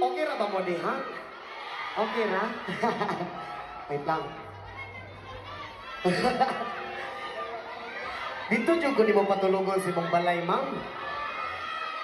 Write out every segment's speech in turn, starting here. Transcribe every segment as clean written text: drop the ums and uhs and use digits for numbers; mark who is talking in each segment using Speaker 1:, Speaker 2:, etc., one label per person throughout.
Speaker 1: Okay ra ba mo di, ha? Okay ra? Wait lang. Dito dyan ko di mo patulugon si mong balay, ma'am.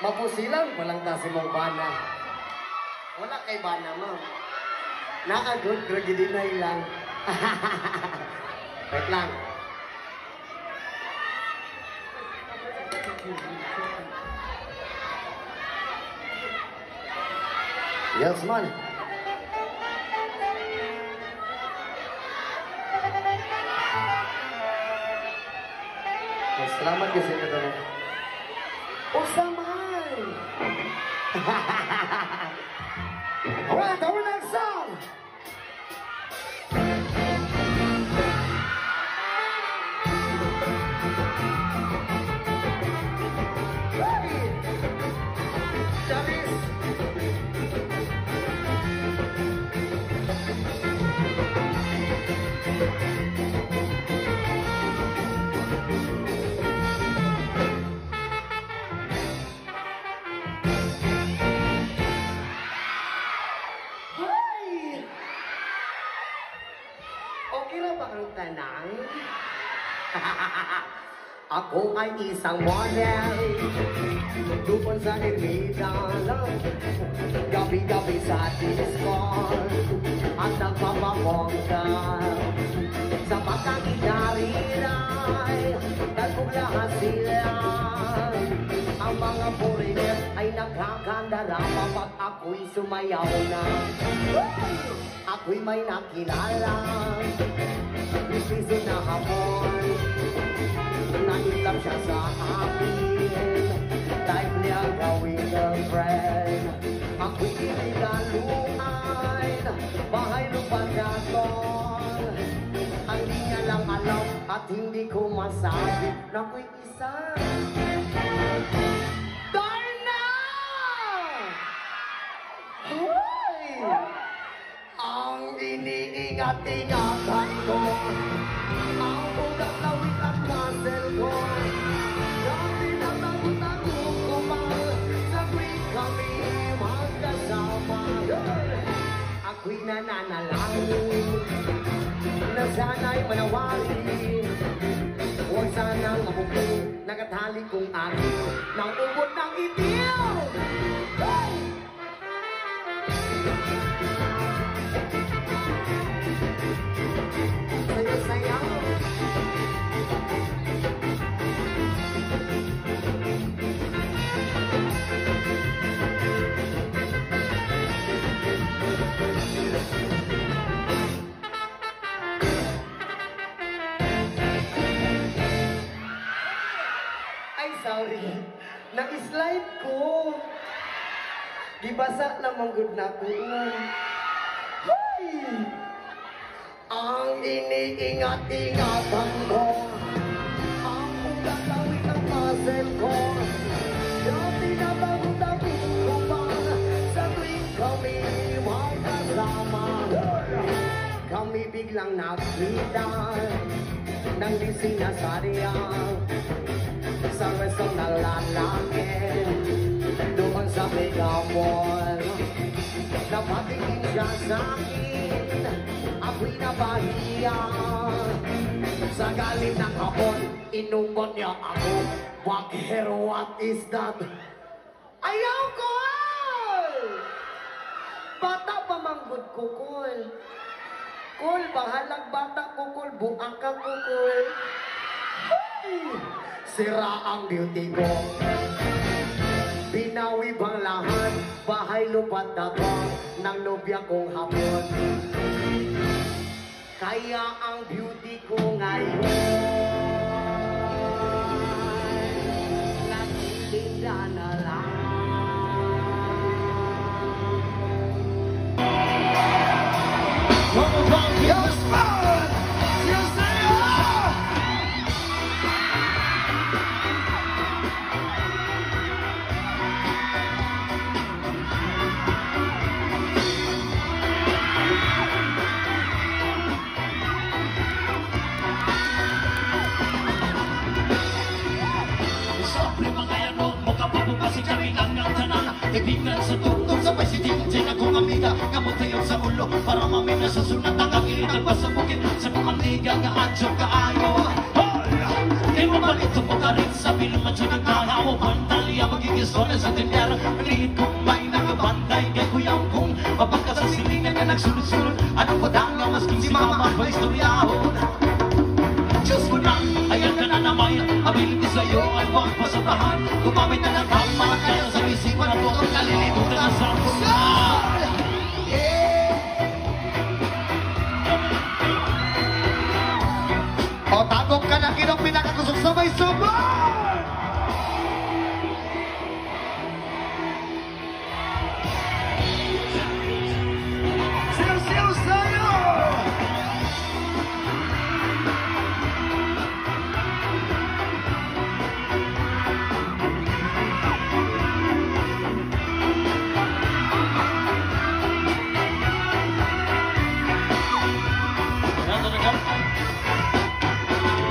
Speaker 1: Mapusilang walang ta si mong bana. Wala kay bana, ma'am. Naagod, gragidinay lang. Wait lang. Yes, man. Selamat kasi na doon. Usaman! Alright, our next song! Ako ay isang model doon sa Iridalan, gabi-gabi sa disco at nagpapabongga sa pagkakidarinay, nagpuglahan sila. Ang mga foreigner ay nagkakandara kapag ako'y sumayaw na. Ako'y may nakilala, bisisi na hapon, nailap siya sa akin, type niya gawing girlfriend. Ako'y inigaluan, bahay lupa gaton. Ang di niya lang alam at hindi ko masabi na ako'y isa. Darna! Hoy! Ang iniingat-ingatan ko, ang ugat lawit at muscle ko, dati natagot-tagot ko pa, sa tuwing kami magkasama. Ako'y nananalangin na sana'y manawari, huwag sanang mabuking nagatali kong akin ng ubod ng itil. Saya-saya. Ay, sorry. Nag-slide ko. Gibasa namang good na ko. Hoy! Ang iniingat-ingatan ko, ang ugatawin ng muscle ko, dati natagot-tagot ko pa, sa tuwing kami magkasama. Kami biglang nakita ng di sinasarya sa resong na lalaki doon sa mega mall. Napatingin siya sa akin, ako'y nabahiya. Sa galit ng hapon, inumbot niya ako. Bakit, what is that? Ayaw ko! Bata pa manggod ko, Kul. Kul, bahalang bata ko, Kul. Buang ka ko, Kul. Sira ang beauty ko. Binawi bang lahat, bahay lupat ako ng nobya kong hapon. Kaya ang beauty ko ngayon nagtitinda na lang. Yes, man! Yes, they are! Ibignan sa tungkol sa pagsiting
Speaker 2: gamot tayo sa ulo para mamina sa sunat ang kagitan pa sa bukid sa kumaliga nga adyo kaayo. Di mo balito mo ka rin sa pinamansyo ng kahaw Pantalya magigisona sa tindera Maliit kong may nakabanday Kay kuyang kong mapagka sa silingan na nagsunod-sunod Anong padang nga masking si mama pa istoryahon Diyos ko na, ayan ka na naman Ability sa'yo ay huwag pasabahan Gumamit na ng tama Kaya sa isipan na po Kalilimutan na sa pusa
Speaker 1: O tagok ka na kinong pinakatusok sabay-sabay! Siyaw-siyaw sa'yo!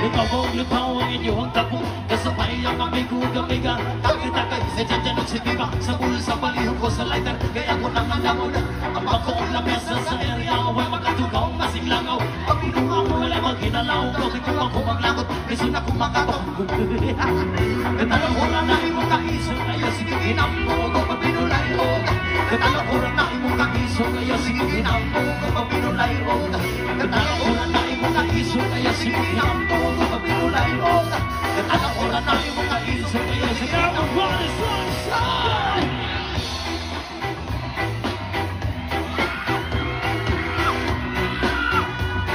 Speaker 2: Ikaw lutaw ang inyong tapong Kasabay ang amigo-gamiga Takay-takay, nadyan ang sitiba Sa bulsa palihog ko sa lighter Kaya ko nang nangamon Ang pagkoong lamesa sa area Huwag magkatugaw, masing langaw Pag pinuha mo wala maghinalaw Bakit kung ako maglagot Kasi na kumakato Katalakura na imong kaisong Kaya sige ginampo ko pag pinulay mo Katalakura na imong kaisong Kaya sige ginampo ko pag pinulay mo Katalakura na imong kaisong Kaya sige ginampo ko pag pinulay mo Katalakura na imong kaisong Kaya sige ginampo ko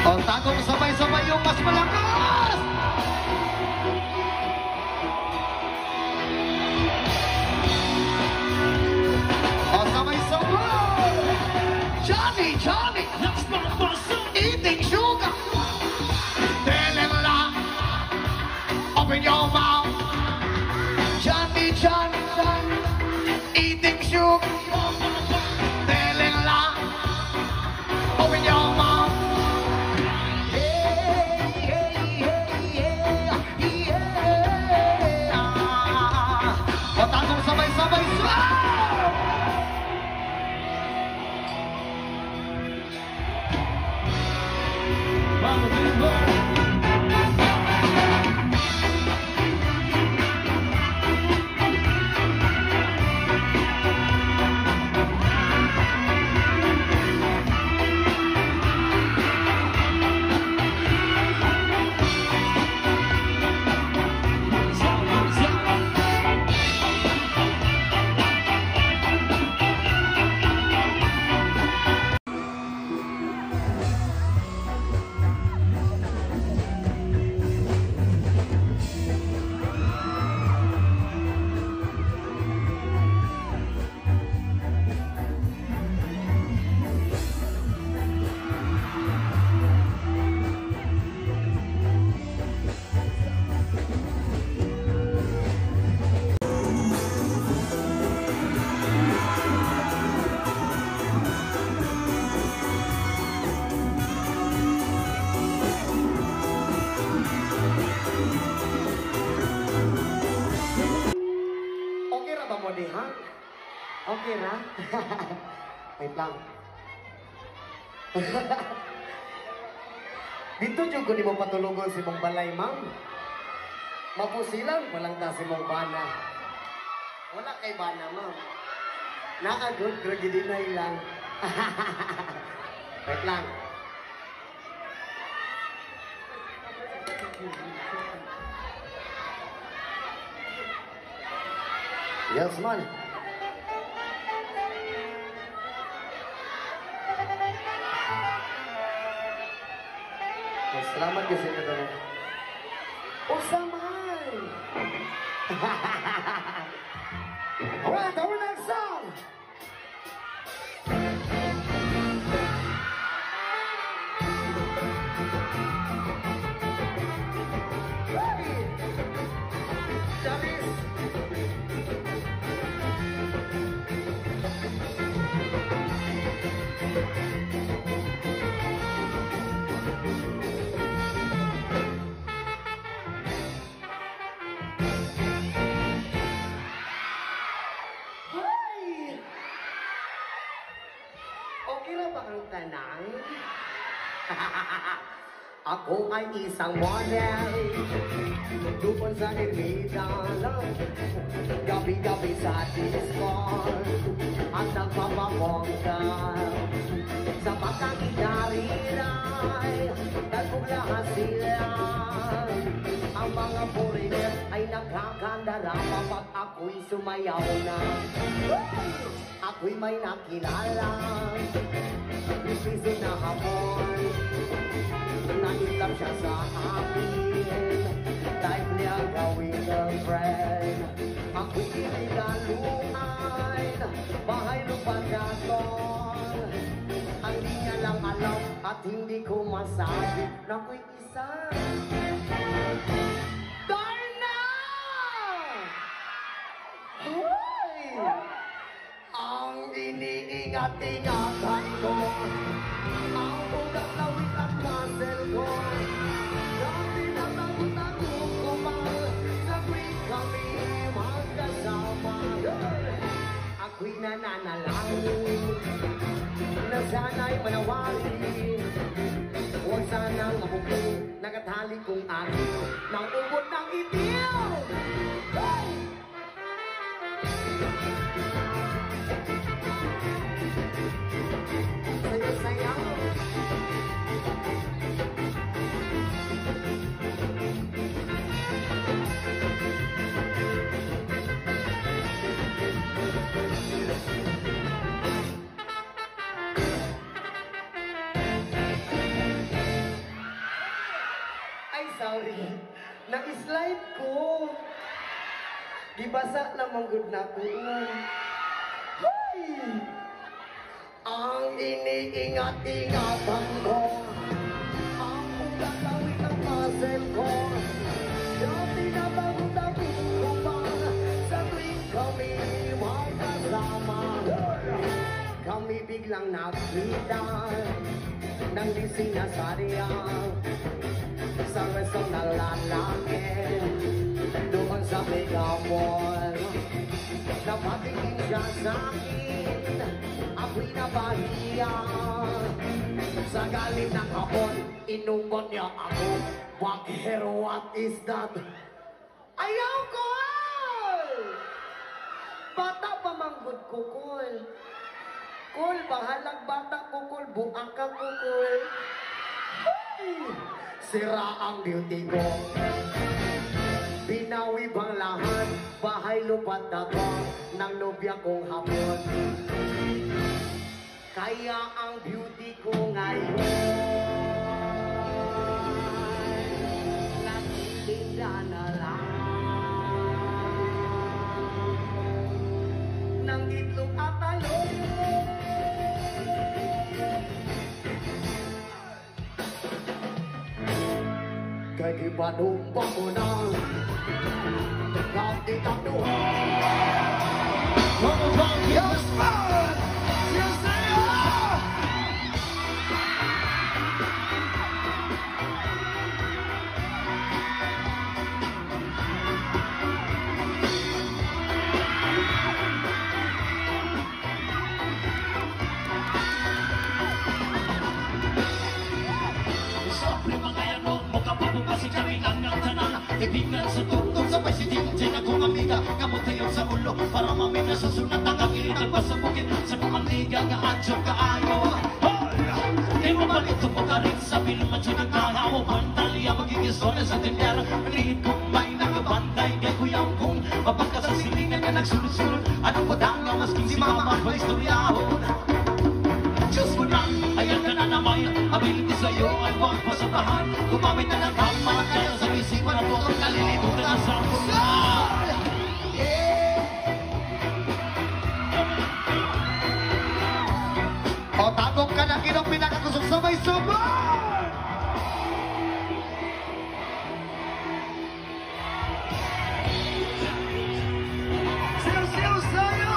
Speaker 1: O tagok sabay-sabay yung mas malakas! O sabay-sabay! Johnny! Eating sugar! Telling a lie! Open your mouth! Johnny! Eating sugar! Telling a lie! Open your mouth! O tagok sabay-sabay! Okay na? Wait lang. Dito dyan ko di mo patulugon si mong balay, ma'am. Mapusilang, walang ta si mong bana. Wala kay bana, ma'am. Naagod, gragidinay lang. Wait lang. Yes, man. Selamat kasi ka doon. Usaman! Alright, our next song! Okay na ba ang tanang? Ako ay isang model doon sa Ermita lang. Gabi-gabi sa disco at nagpapabongga. Sa pagkakitarinay nagpuglahan sila. Ang mga foreigner ay nagkakandarama pag ako'y sumayaw na. Ako'y may nakilala, bisbisin na hapon. Nailap siya sa akin, type niya gawing girlfriend. Ako'y inigaluan, bahay lupa gason. Ang di niya lang alam at hindi ko masabi na ako'y isa. Darna! Hoy! Ang iniingat-ingatan ko, ang ugat lawit at muscle ko. Dati natakot-takot ko pa, sa tuwing kami magkasama. Ako'y nananalangin na sana'y manawari. Huwag sanang mabuking nagatali kong akin ng ubod ng itil. Saya-saya. Ay, sorry. Nag-slide ko. Gibasa naman good na ko. Hoy! Ang iniingat-ingatan ko, ang ugatawin ng muscle ko. Dati natakot-takot ko pa, sa tuwing kami magkasama. Kami biglang nakita ng di sinasariang sa resong na lalaki doon sa mega mall. Napatingin siya sa akin, ako'y nabahiya. Sa galit ng hapon, inumbot niya ako. Bakit, what is that? Ayaw ko! Bata pa manggod ko, Kul. Kul, bahalag bata ko, Kul. Buang ka ko, Kul. Sira ang beauty ko. Binawi bang lahat, bahay lupat ako ng nobya kong hapon. Kaya ang beauty ko ngayon nagtitinda na lang ng itlog at talong. Kaya ipanumpa mo na Kati takduhan. Yes, man! Yes, they are!
Speaker 2: Siyempre mga yanong makapapabasi kami lang ng tanan. Ibigan sa tugtog sabay si Ding Ding akong amiga. Kamot tayo sa ulo para mamina sa sunat ang kakilit ang pasabukit. Sa mga liga nga adyo kaayo. Di mo balito po ka rin sa bilmadyo ng kahaw. Pantalya magigisone sa tindera. Lihit kong may nagabanday kay kuyang kong mapagka sa silingan ka nagsulod-sulod. Anong padang nga masking si mama pa istoryahon. Diyos ko lang, ayan ka na naman. Ability sa'yo ay huwag pasabahan. Gumamit na ng kama at kaya sa isipan na po ang kalilimutan na sa pula.
Speaker 1: O tagong ka na kinong pinakakusok sabay-sabay! Siyaw-siyaw sa'yo!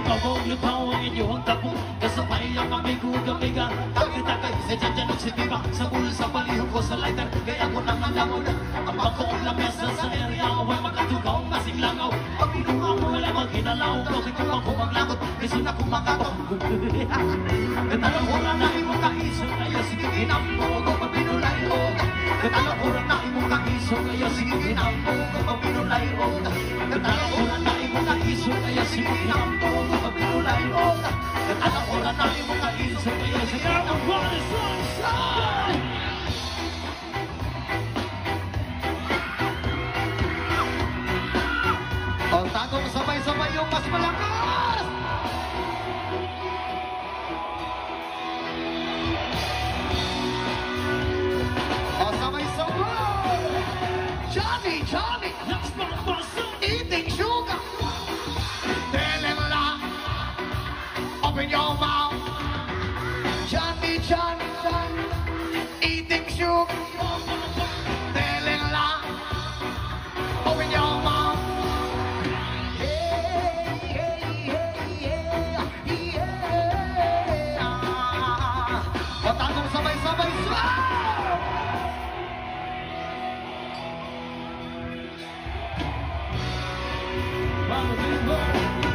Speaker 2: Lutaw ang inyong tapo kasabay ang amigo-gamiga Tagay-tagay sa dyan at si Biba Sa bulsa palihog ko sa lighter Kaya ko nang alamon ang bangkoong lamesa sa area Huwag makatugaw kasing langaw Pag pinuha mo wala maghinalaw Bakit kung ako maglagot Iso na kumakabaw Katalahuran na imong kaisog Kaya sige ginambo ko pag pinulay o Katalahuran na imong kaisog Kaya sige ginambo ko pag pinulay o Katalahuran na imong kaisog Kaya sige ginambo ko pag pinulay o Katalahuran na imong kaisog Kaya sige ginambo ko pag pinulay o
Speaker 1: Ang tagong sabay-sabay yung mas malakas! O sabay-sabay! Johnny, Johnny! Eating sugar! Telling lie! Open your mouth! Johnny, Johnny, Johnny! Eating sugar! Telling lie! Open your mouth! Patagong sabay-sabay
Speaker 2: Bang, bang, bang.